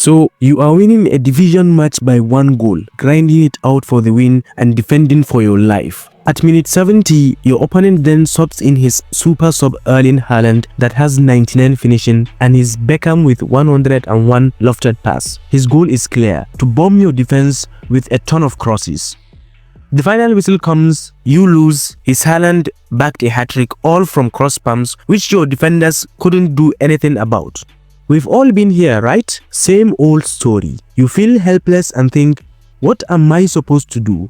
So you are winning a division match by 1 goal, grinding it out for the win and defending for your life. At minute 70, your opponent then subs in his super sub Erling Haaland that has 99 finishing and his Beckham with 101 lofted pass. His goal is clear: to bomb your defense with a ton of crosses. The final whistle comes, you lose. His Haaland backed a hat-trick, all from cross pumps, which your defenders couldn't do anything about. We've all been here, right? Same old story. You feel helpless and think, what am I supposed to do?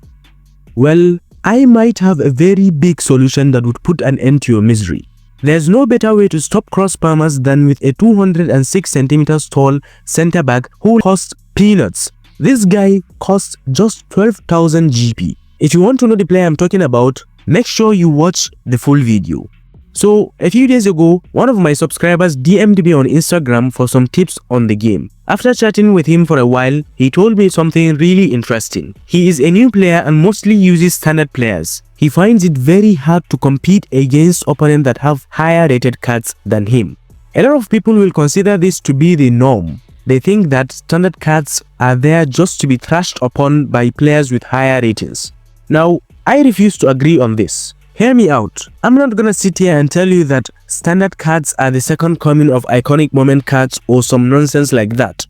Well, I might have a very big solution that would put an end to your misery. There's no better way to stop cross palmers than with a 206 centimeters tall center back who costs peanuts. This guy costs just 12,000 GP. If you want to know the player I'm talking about, make sure you watch the full video. So, a few days ago, one of my subscribers DM'd me on Instagram for some tips on the game. After chatting with him for a while, he told me something really interesting. He is a new player and mostly uses standard players. He finds it very hard to compete against opponents that have higher rated cards than him. A lot of people will consider this to be the norm. They think that standard cards are there just to be thrashed upon by players with higher ratings. Now, I refuse to agree on this. Hear me out. I'm not gonna sit here and tell you that standard cards are the second coming of iconic moment cards or some nonsense like that.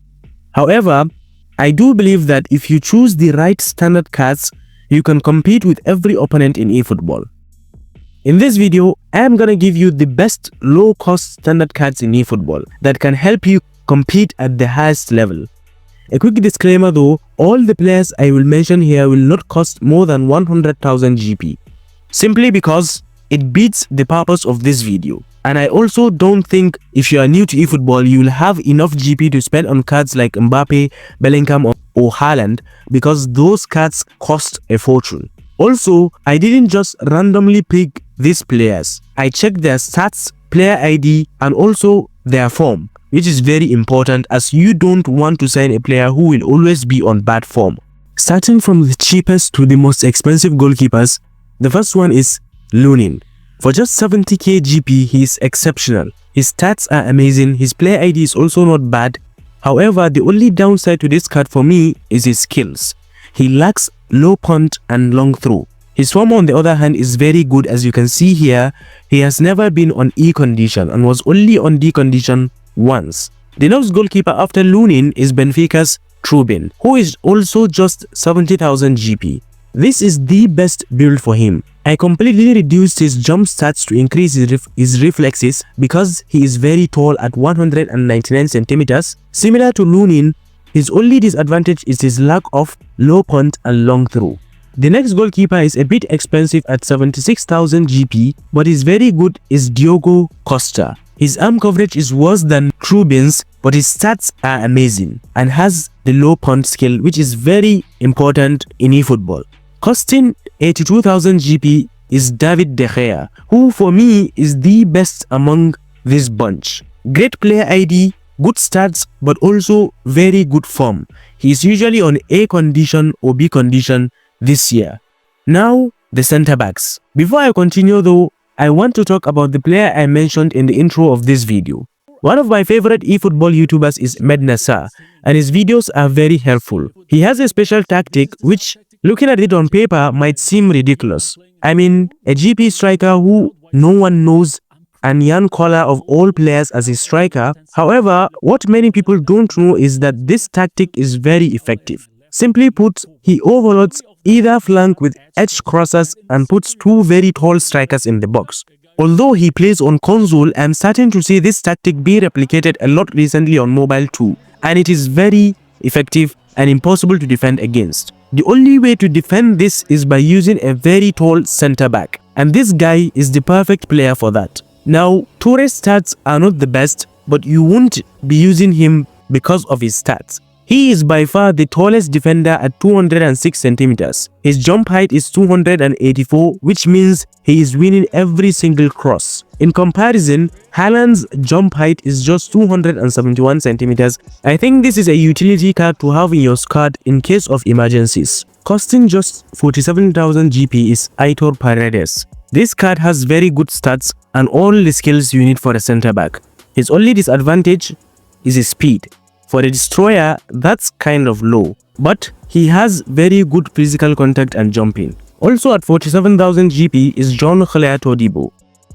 However, I do believe that if you choose the right standard cards, you can compete with every opponent in eFootball. In this video, I am gonna give you the best low-cost standard cards in eFootball that can help you compete at the highest level. A quick disclaimer though, all the players I will mention here will not cost more than 100,000 GP. Simply because it beats the purpose of this video. And I also don't think if you are new to eFootball, you will have enough GP to spend on cards like Mbappe, Bellingham or Haaland, because those cards cost a fortune. Also, I didn't just randomly pick these players. I checked their stats, player ID and also their form, which is very important as you don't want to sign a player who will always be on bad form. Starting from the cheapest to the most expensive goalkeepers, the first one is Lunin. For just 70k GP, he is exceptional. His stats are amazing, his player ID is also not bad. However, the only downside to this card for me is his skills. He lacks low punt and long throw. His form on the other hand is very good. As you can see here, he has never been on E condition and was only on D condition once. The next goalkeeper after Lunin is Benfica's Trubin, who is also just 70,000 GP. This is the best build for him. I completely reduced his jump stats to increase his reflexes because he is very tall at 199 centimeters. Similar to Lunin, his only disadvantage is his lack of low punt and long throw. The next goalkeeper is a bit expensive at 76,000 GP, but is very good is Diogo Costa. His arm coverage is worse than Trubin's, but his stats are amazing and has the low punt skill, which is very important in eFootball. Costing 82,000 GP is David De Gea, who for me is the best among this bunch. Great player ID, good stats, but also very good form. He is usually on A condition or B condition this year. Now, the center backs. Before I continue though, I want to talk about the player I mentioned in the intro of this video. One of my favorite eFootball YouTubers is Mednasa, and his videos are very helpful. He has a special tactic which, looking at it on paper, might seem ridiculous. I mean, a GP striker who no one knows and Jan Koller of all players as his striker. However, what many people don't know is that this tactic is very effective. Simply put, he overloads either flank with edge crossers and puts two very tall strikers in the box. Although he plays on console, I'm starting to see this tactic be replicated a lot recently on mobile too, and it is very effective and impossible to defend against. The only way to defend this is by using a very tall center back, and this guy is the perfect player for that. Now, Toure's stats are not the best, but you won't be using him because of his stats. He is by far the tallest defender at 206 centimeters. His jump height is 284, which means he is winning every single cross. In comparison, Haaland's jump height is just 271 centimeters. I think this is a utility card to have in your squad in case of emergencies. Costing just 47,000 GP is Aitor Paredes. This card has very good stats and all the skills you need for a center back. His only disadvantage is his speed. For a destroyer, that's kind of low, but he has very good physical contact and jumping. Also at 47,000 GP is John Todibo.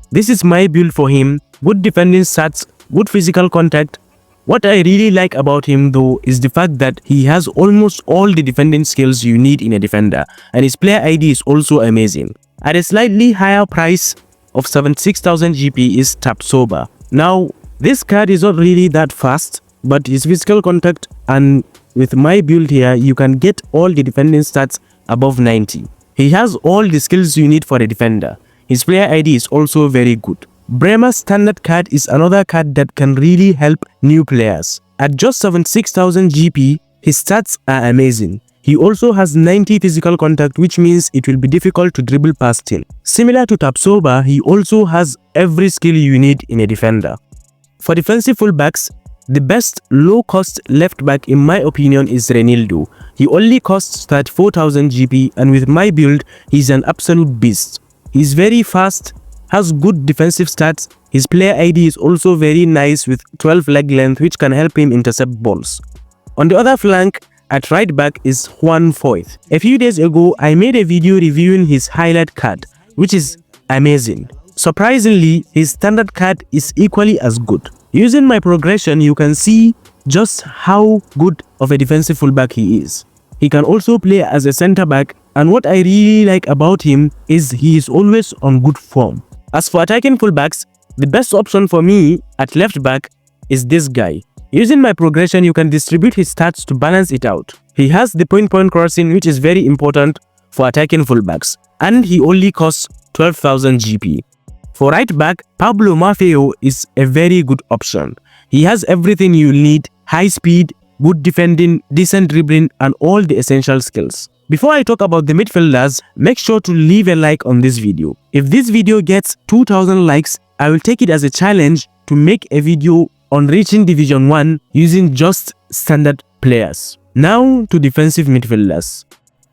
This is my build for him. Good defending stats, good physical contact. What I really like about him though is the fact that he has almost all the defending skills you need in a defender, and his player ID is also amazing. At a slightly higher price of 76,000 GP is Tapsoba. Now, this card is not really that fast, but his physical contact, and with my build here, you can get all the defending stats above 90. He has all the skills you need for a defender. His player ID is also very good. Bremer's standard card is another card that can really help new players. At just 76,000 GP, his stats are amazing. He also has 90 physical contact, which means it will be difficult to dribble past him. Similar to Tapsoba, he also has every skill you need in a defender. For defensive fullbacks, the best low-cost left-back in my opinion is Renildo. He only costs 34,000 GP, and with my build, he's an absolute beast. He's very fast, has good defensive stats. His player ID is also very nice with 12 leg length, which can help him intercept balls. On the other flank, at right back is Juan Foyth. A few days ago, I made a video reviewing his highlight card, which is amazing. Surprisingly, his standard card is equally as good. Using my progression, you can see just how good of a defensive fullback he is. He can also play as a center back, and what I really like about him is he is always on good form. As for attacking fullbacks, the best option for me at left back is this guy. Using my progression, you can distribute his stats to balance it out. He has the point-point crossing, which is very important for attacking fullbacks, and he only costs 12,000 GP. For right back, Pablo Maffeo is a very good option. He has everything you need: high speed, good defending, decent dribbling, and all the essential skills. Before I talk about the midfielders, make sure to leave a like on this video. If this video gets 2,000 likes, I will take it as a challenge to make a video on reaching Division 1 using just standard players. Now to defensive midfielders.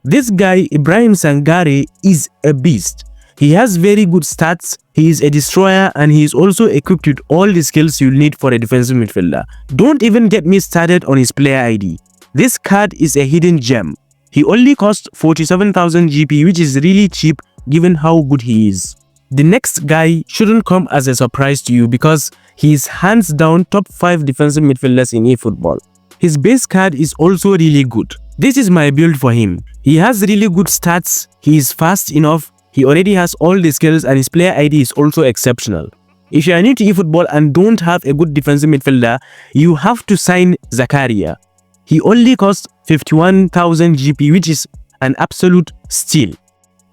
This guy, Ibrahim Sangare, is a beast. He has very good stats, he is a destroyer, and he is also equipped with all the skills you need for a defensive midfielder. Don't even get me started on his player ID. This card is a hidden gem. He only costs 47,000 GP, which is really cheap given how good he is. The next guy shouldn't come as a surprise to you because he is hands down top 5 defensive midfielders in eFootball. His base card is also really good. This is my build for him. He has really good stats, he is fast enough, he already has all the skills, and his player ID is also exceptional. If you are new to eFootball and don't have a good defensive midfielder, you have to sign Zakaria. He only costs 51,000 GP, which is an absolute steal.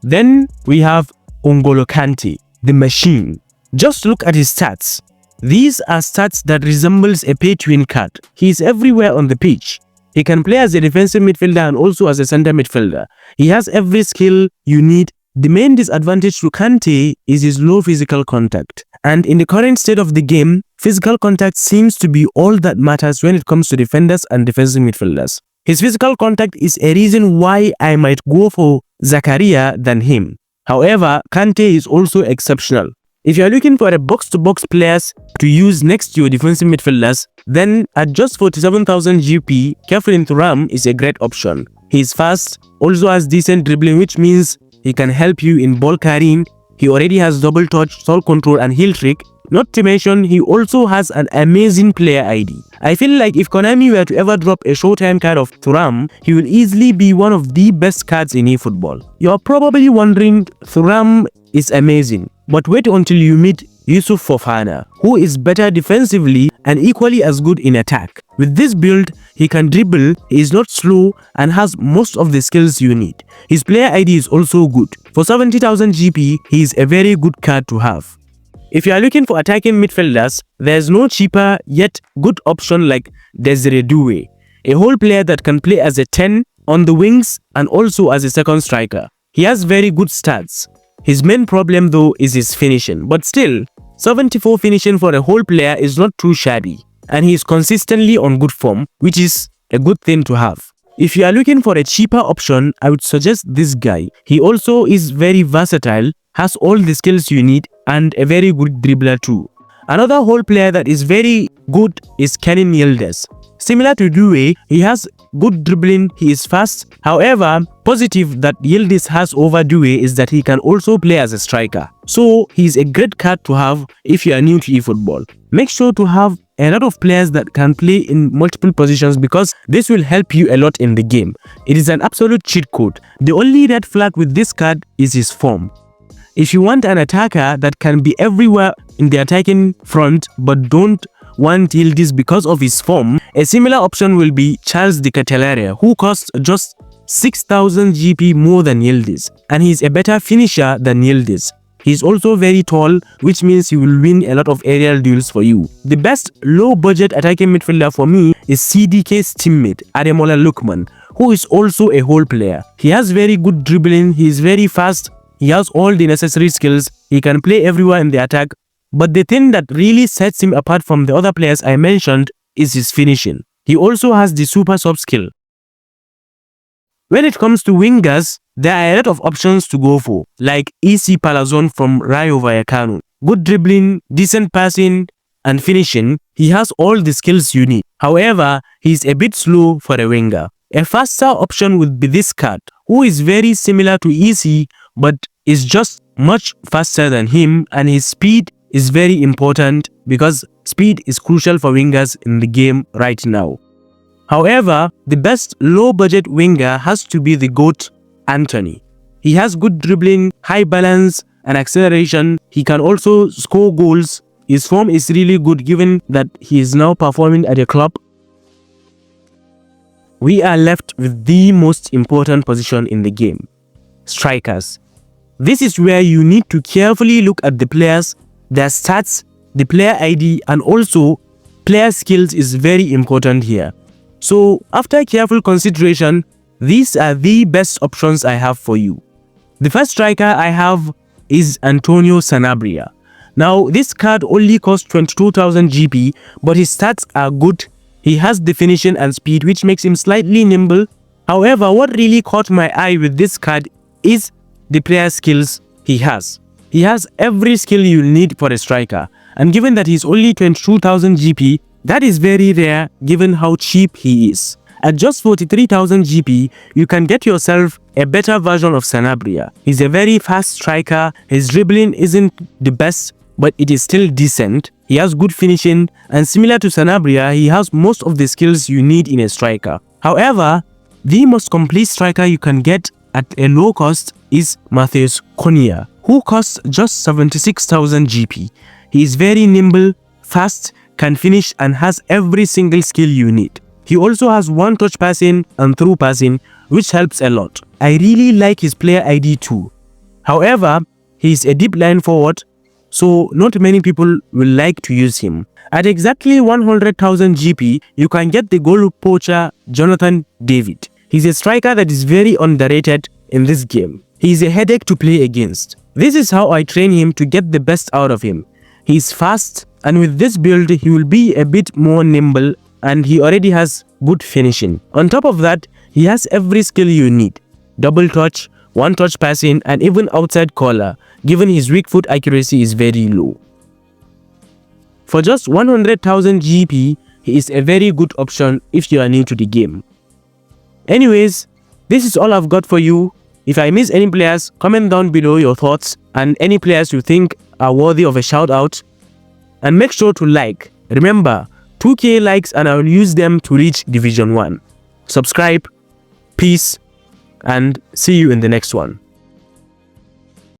Then we have N'Golo Kante, the machine. Just look at his stats. These are stats that resembles a pay-to-win card. He is everywhere on the pitch. He can play as a defensive midfielder and also as a center midfielder. He has every skill you need. The main disadvantage to Kante is his low physical contact. And in the current state of the game, physical contact seems to be all that matters when it comes to defenders and defensive midfielders. His physical contact is a reason why I might go for Zakaria than him. However, Kante is also exceptional. If you are looking for a box-to-box players to use next to your defensive midfielders, then at just 47,000 GP, Kefren Thuram is a great option. He is fast, also has decent dribbling, which means he can help you in ball carrying. He already has double touch, soul control, and heel trick. Not to mention, he also has an amazing player ID. I feel like if Konami were to ever drop a showtime card of Thuram, he will easily be one of the best cards in eFootball. You're probably wondering, Thuram is amazing, but wait until you meet Yusuf Fofana, who is better defensively and equally as good in attack. With this build, he can dribble, he is not slow, and has most of the skills you need. His player ID is also good. For 70,000 GP, he is a very good card to have. If you are looking for attacking midfielders, there's no cheaper yet good option like Desiree Doué, a whole player that can play as a 10 on the wings and also as a second striker. He has very good stats. His main problem though is his finishing, but still, 74 finishing for a whole player is not too shabby, and he is consistently on good form, which is a good thing to have. If you are looking for a cheaper option, I would suggest this guy. He also is very versatile, has all the skills you need, and a very good dribbler too. Another whole player that is very good is Kenan Yildiz. Similar to Due, he has good dribbling, he is fast. However, positive that Yildiz has over Due is that he can also play as a striker. So he is a great card to have if you are new to eFootball. Make sure to have a lot of players that can play in multiple positions because this will help you a lot in the game. It is an absolute cheat code. The only red flag with this card is his form. If you want an attacker that can be everywhere in the attacking front but don't want Yildiz because of his form, a similar option will be Charles de Ketelaere, who costs just 6,000 GP more than Yildiz, and he's a better finisher than Yildiz. He's also very tall, which means he will win a lot of aerial duels for you. The best low-budget attacking midfielder for me is CDK's teammate, Ademola Lookman, who is also a whole player. He has very good dribbling, he is very fast, he has all the necessary skills, he can play everywhere in the attack, but the thing that really sets him apart from the other players I mentioned is his finishing. He also has the super sub skill. When it comes to wingers, there are a lot of options to go for, like EC Palazon from Rayo Vallecano. Good dribbling, decent passing, and finishing, he has all the skills you need. However, he is a bit slow for a winger. A faster option would be this card, who is very similar to EC but is just much faster than him, and his speed is very important because speed is crucial for wingers in the game right now. However, the best low-budget winger has to be the GOAT, Anthony. He has good dribbling, high balance, and acceleration. He can also score goals. His form is really good given that he is now performing at a club. We are left with the most important position in the game, strikers. This is where you need to carefully look at the players, their stats, the player ID, and also player skills is very important here. So after careful consideration, these are the best options I have for you. The first striker I have is Antonio Sanabria. Now this card only costs 22,000 GP, but his stats are good. He has the finishing and speed, which makes him slightly nimble. However, what really caught my eye with this card is the player skills he has. He has every skill you need for a striker, and given that he's only 22,000 GP, that is very rare given how cheap he is. At just 43,000 GP, you can get yourself a better version of Sanabria. He's a very fast striker, his dribbling isn't the best, but it is still decent. He has good finishing, and similar to Sanabria, he has most of the skills you need in a striker. However, the most complete striker you can get at a low cost is Matheus Cunha, who costs just 76,000 GP. He is very nimble, fast, can finish, and has every single skill you need. He also has one-touch passing and through passing, which helps a lot. I really like his player ID too. However, he is a deep line forward, so not many people will like to use him. At exactly 100,000 GP, you can get the goal poacher Jonathan David. He's a striker that is very underrated in this game. He is a headache to play against. This is how I train him to get the best out of him. He is fast, and with this build, he will be a bit more nimble, and he already has good finishing. On top of that, he has every skill you need. Double touch, one touch passing, and even outside corner, given his weak foot accuracy is very low. For just 100,000 GP, he is a very good option if you are new to the game. Anyways, this is all I've got for you. If I miss any players, comment down below your thoughts and any players you think are worthy of a shout out. And make sure to like. Remember, 2K likes and I will use them to reach Division 1. Subscribe, peace, and see you in the next one.